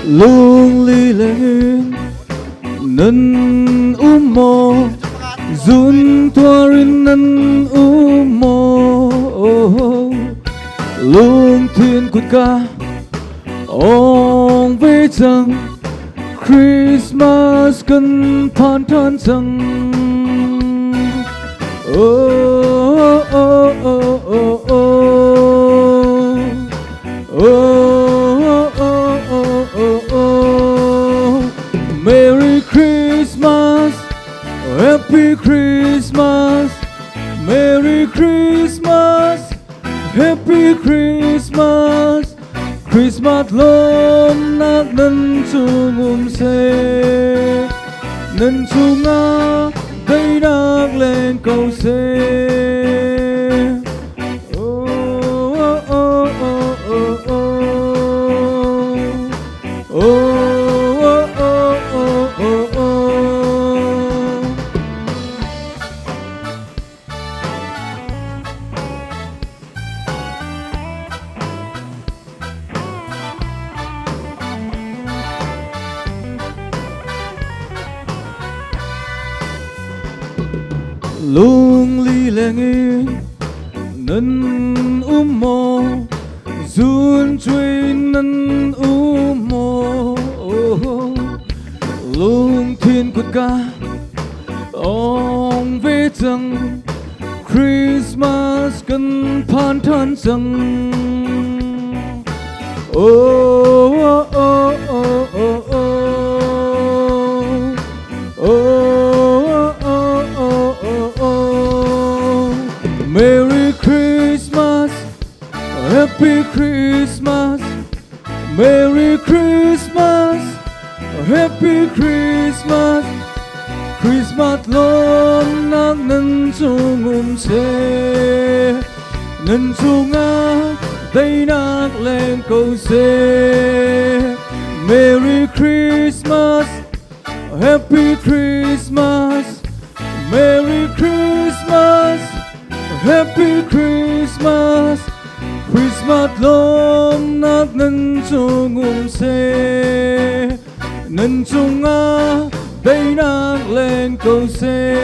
lung li lên nân mô dun thorin nân mô lung thiên cột ca ong với rằng Christmas cần phan thân rằng oh oh oh oh oh Merry Christmas, Happy Christmas, Merry Christmas, Happy Christmas, Christmas lom nát nân chung se, nân chung a đây nát lên cầu se. Lung li lengin nân mô dun truy nân mô lung thiên cột ca ong với rằng Christmas cần phan thân rằng oh oh oh oh oh Merry Christmas, Happy Christmas, Merry Christmas, Happy Christmas, Christmas lom nát nân chung se, nân chung a đây nát lên cầu se. Merry Christmas, Happy Christmas, Merry Christmas, Happy Christmas, Christmas lom nát nân chung se, nân chung a đây nát lên cầu se.